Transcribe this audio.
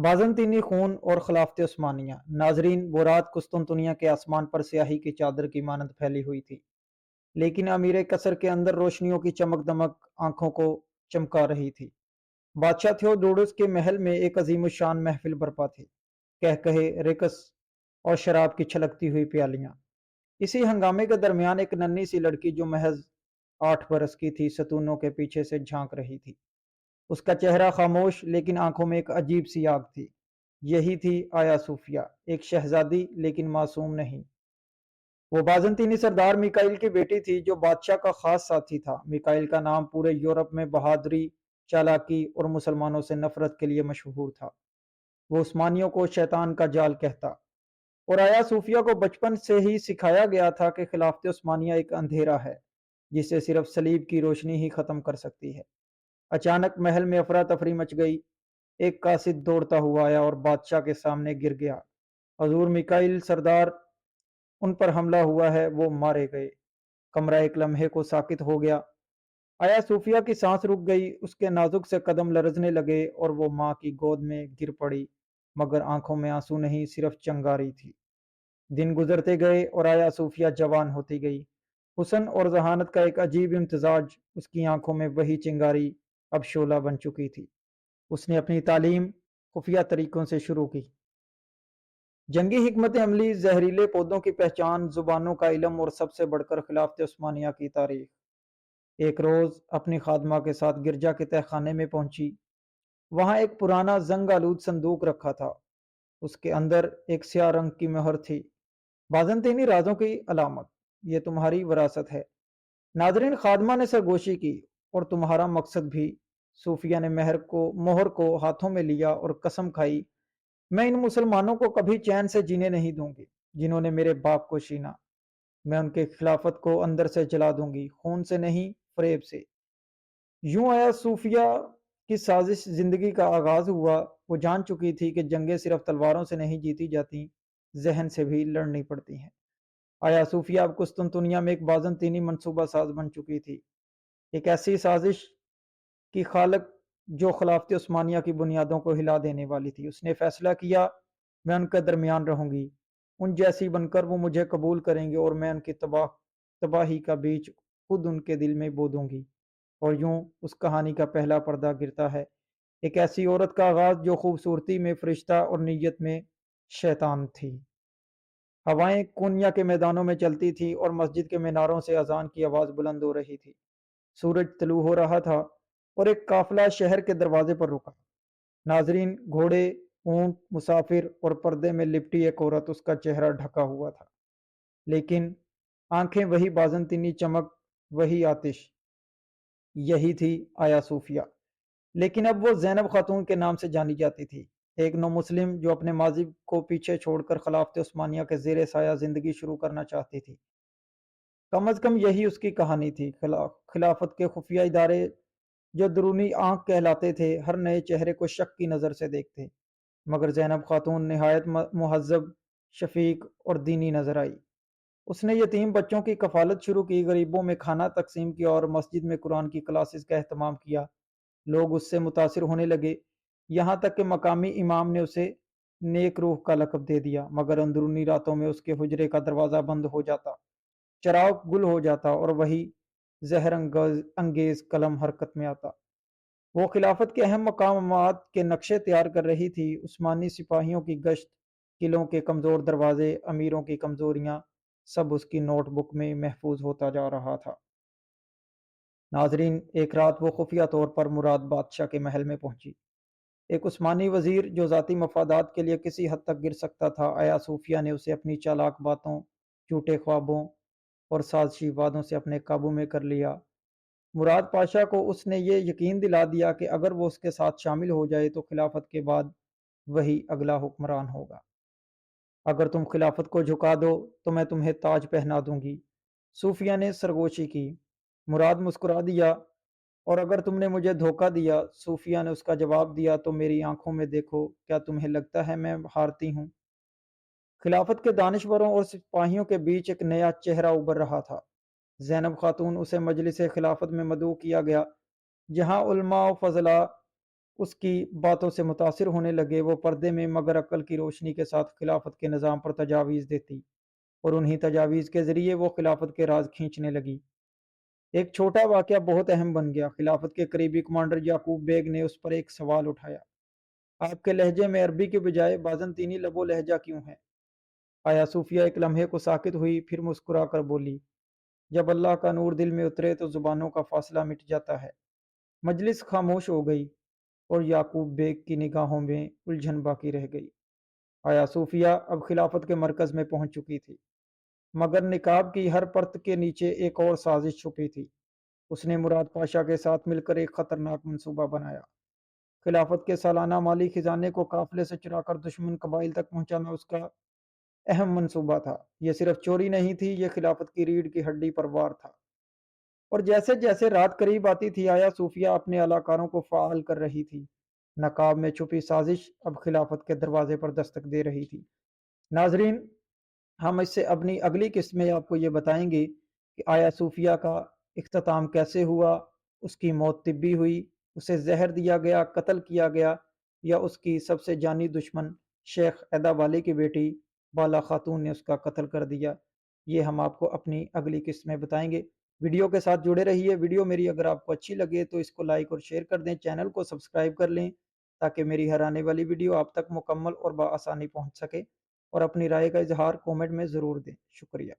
بازنطینی خون اور خلافت عثمانیہ۔ ناظرین، وہ رات قسطنطنیہ کے آسمان پر سیاہی کی چادر کی مانند پھیلی ہوئی تھی، لیکن امیر قصر کے اندر روشنیوں کی چمک دمک آنکھوں کو چمکا رہی تھی۔ بادشاہ تھیوڈوڈس کے محل میں ایک عظیم الشان محفل برپا تھی، کہے رقص اور شراب کی چھلکتی ہوئی پیالیاں۔ اسی ہنگامے کے درمیان ایک ننھی سی لڑکی جو محض 8 برس کی تھی ستونوں کے پیچھے سے جھانک رہی تھی۔ اس کا چہرہ خاموش، لیکن آنکھوں میں ایک عجیب سی آگ تھی۔ یہی تھی آیا صوفیہ، ایک شہزادی لیکن معصوم نہیں۔ وہ بازنطینی سردار میکائیل کی بیٹی تھی جو بادشاہ کا خاص ساتھی تھا۔ میکائیل کا نام پورے یورپ میں بہادری، چالاکی اور مسلمانوں سے نفرت کے لیے مشہور تھا۔ وہ عثمانیوں کو شیطان کا جال کہتا، اور آیا صوفیہ کو بچپن سے ہی سکھایا گیا تھا کہ خلافت عثمانیہ ایک اندھیرا ہے جسے صرف صلیب کی روشنی ہی ختم کر سکتی ہے۔ اچانک محل میں افراتفری مچ گئی۔ ایک قاصد دوڑتا ہوا آیا اور بادشاہ کے سامنے گر گیا۔ حضور میکائیل سردار، ان پر حملہ ہوا ہے، وہ مارے گئے۔ کمرہ ایک لمحے کو ساکت ہو گیا۔ آیا صوفیہ کی سانس رک گئی، اس کے نازک سے قدم لرزنے لگے اور وہ ماں کی گود میں گر پڑی، مگر آنکھوں میں آنسو نہیں، صرف چنگاری تھی۔ دن گزرتے گئے اور آیا صوفیہ جوان ہوتی گئی۔ حسن اور ذہانت کا ایک عجیب امتزاج، اس کی آنکھوں میں وہی چنگاری اب شعلہ بن چکی تھی۔ اس نے اپنی تعلیم خفیہ طریقوں سے شروع کی۔ جنگی حکمت عملی، زہریلے پودوں کی پہچان، زبانوں کا علم اور سب سے بڑھ کر خلافت عثمانیہ کی تاریخ۔ ایک روز اپنی خادمہ کے ساتھ گرجا کے تہہ خانے میں پہنچی۔ وہاں ایک پرانا زنگ آلود صندوق رکھا تھا۔ اس کے اندر ایک سیاہ رنگ کی مہر تھی، بازنطینی رازوں کی علامت۔ یہ تمہاری وراثت ہے۔ ناظرین، خادمہ نے سرگوشی کی، اور تمہارا مقصد بھی۔ صوفیہ نے مہر کو ہاتھوں میں لیا اور قسم کھائی، میں ان مسلمانوں کو کبھی چین سے جینے نہیں دوں گی جنہوں نے میرے باپ کو چھینا۔ میں ان کے خلافت کو اندر سے جلا دوں گی، خون سے نہیں، فریب سے۔ یوں آیا صوفیہ کی سازش زندگی کا آغاز ہوا۔ وہ جان چکی تھی کہ جنگیں صرف تلواروں سے نہیں جیتی جاتی، ذہن سے بھی لڑنی پڑتی ہیں۔ آیا صوفیہ اب قسطنطنیہ میں ایک بازنطینی منصوبہ ساز بن چکی تھی، ایک ایسی سازش کی خالق جو خلافت عثمانیہ کی بنیادوں کو ہلا دینے والی تھی۔ اس نے فیصلہ کیا، میں ان کے درمیان رہوں گی، ان جیسی بن کر وہ مجھے قبول کریں گے، اور میں ان کی تباہی کا بیج خود ان کے دل میں بو دوں گی۔ اور یوں اس کہانی کا پہلا پردہ گرتا ہے، ایک ایسی عورت کا آغاز جو خوبصورتی میں فرشتہ اور نیت میں شیطان تھی۔ ہوائیں کونیا کے میدانوں میں چلتی تھی اور مسجد کے میناروں سے اذان کی آواز بلند ہو رہی تھی۔ سورج طلوع ہو رہا تھا اور ایک قافلہ شہر کے دروازے پر رکا۔ ناظرین، گھوڑے، اونٹ، مسافر اور پردے میں لپٹی ایک عورت، اس کا چہرہ ڈھکا ہوا تھا، لیکن آنکھیں وہی بازنطینی چمک، وہی آتش۔ یہی تھی آیا صوفیہ، لیکن اب وہ زینب خاتون کے نام سے جانی جاتی تھی، ایک نو مسلم جو اپنے ماضی کو پیچھے چھوڑ کر خلافت عثمانیہ کے زیر سایہ زندگی شروع کرنا چاہتی تھی۔ کم از کم یہی اس کی کہانی تھی۔ خلافت کے خفیہ ادارے جو درونی آنکھ کہلاتے تھے، ہر نئے چہرے کو شک کی نظر سے دیکھتے، مگر زینب خاتون نہایت مہذب، شفیق اور دینی نظر آئی۔ اس نے یتیم بچوں کی کفالت شروع کی، غریبوں میں کھانا تقسیم کیا اور مسجد میں قرآن کی کلاسز کا اہتمام کیا۔ لوگ اس سے متاثر ہونے لگے، یہاں تک کہ مقامی امام نے اسے نیک روح کا لقب دے دیا، مگر اندرونی راتوں میں اس کے حجرے کا دروازہ بند ہو جاتا، چراغ گل ہو جاتا اور وہی زہر انگیز قلم حرکت میں آتا۔ وہ خلافت کے اہم مقامات کے نقشے تیار کر رہی تھی، عثمانی سپاہیوں کی گشت، قلعوں کے کمزور دروازے، امیروں کی کمزوریاں، سب اس کی نوٹ بک میں محفوظ ہوتا جا رہا تھا۔ ناظرین، ایک رات وہ خفیہ طور پر مراد بادشاہ کے محل میں پہنچی۔ ایک عثمانی وزیر جو ذاتی مفادات کے لیے کسی حد تک گر سکتا تھا، آیا صوفیہ نے اسے اپنی چالاک باتوں، جھوٹے خوابوں اور سازشی وعدوں سے اپنے قابو میں کر لیا۔ مراد پاشا کو اس نے یہ یقین دلا دیا کہ اگر وہ اس کے ساتھ شامل ہو جائے تو خلافت کے بعد وہی اگلا حکمران ہوگا۔ اگر تم خلافت کو جھکا دو تو میں تمہیں تاج پہنا دوں گی، صوفیہ نے سرگوشی کی۔ مراد مسکرا دیا، اور اگر تم نے مجھے دھوکہ دیا، صوفیہ نے اس کا جواب دیا، تو میری آنکھوں میں دیکھو، کیا تمہیں لگتا ہے میں ہارتی ہوں؟ خلافت کے دانشوروں اور سپاہیوں کے بیچ ایک نیا چہرہ ابھر رہا تھا، زینب خاتون۔ اسے مجلس خلافت میں مدعو کیا گیا، جہاں علماء و فضلاء اس کی باتوں سے متاثر ہونے لگے۔ وہ پردے میں مگر عقل کی روشنی کے ساتھ خلافت کے نظام پر تجاویز دیتی اور انہی تجاویز کے ذریعے وہ خلافت کے راز کھینچنے لگی۔ ایک چھوٹا واقعہ بہت اہم بن گیا۔ خلافت کے قریبی کمانڈر یعقوب بیگ نے اس پر ایک سوال اٹھایا، آپ کے لہجے میں عربی کے بجائے بازنطینی لب و لہجہ کیوں ہے؟ آیا صوفیہ ایک لمحے کو ساکت ہوئی، پھر مسکرا کر بولی، جب اللہ کا نور دل میں اترے تو زبانوں کا فاصلہ مٹ جاتا ہے۔ مجلس خاموش ہو گئی اور یعقوب بیگ کی نگاہوں میں الجھن باقی رہ گئی۔ آیا صوفیہ اب خلافت کے مرکز میں پہنچ چکی تھی، مگر نقاب کی ہر پرت کے نیچے ایک اور سازش چھپی تھی۔ اس نے مراد پاشا کے ساتھ مل کر ایک خطرناک منصوبہ بنایا۔ خلافت کے سالانہ مالی خزانے کو قافلے سے چرا کر دشمن قبائل تک پہنچانا اس کا اہم منصوبہ تھا۔ یہ صرف چوری نہیں تھی، یہ خلافت کی ریڑھ کی ہڈی پر وار تھا۔ اور جیسے جیسے رات قریب آتی تھی، آیا صوفیہ اپنے علاقاروں کو فعال کر رہی تھی۔ نقاب میں چھپی سازش اب خلافت کے دروازے پر دستک دے رہی تھی۔ ناظرین، ہم اس سے اپنی اگلی قسط میں آپ کو یہ بتائیں گے کہ آیا صوفیہ کا اختتام کیسے ہوا، اس کی موت طبی ہوئی، اسے زہر دیا گیا، قتل کیا گیا، یا اس کی سب سے جانی دشمن شیخ ایدا والی کی بیٹی بالا خاتون نے اس کا قتل کر دیا۔ یہ ہم آپ کو اپنی اگلی قسط میں بتائیں گے۔ ویڈیو کے ساتھ جڑے رہیے۔ ویڈیو میری اگر آپ کو اچھی لگے تو اس کو لائک اور شیئر کر دیں، چینل کو سبسکرائب کر لیں تاکہ میری ہر آنے والی ویڈیو آپ تک مکمل اور بآسانی پہنچ سکے، اور اپنی رائے کا اظہار کومنٹ میں ضرور دیں۔ شکریہ۔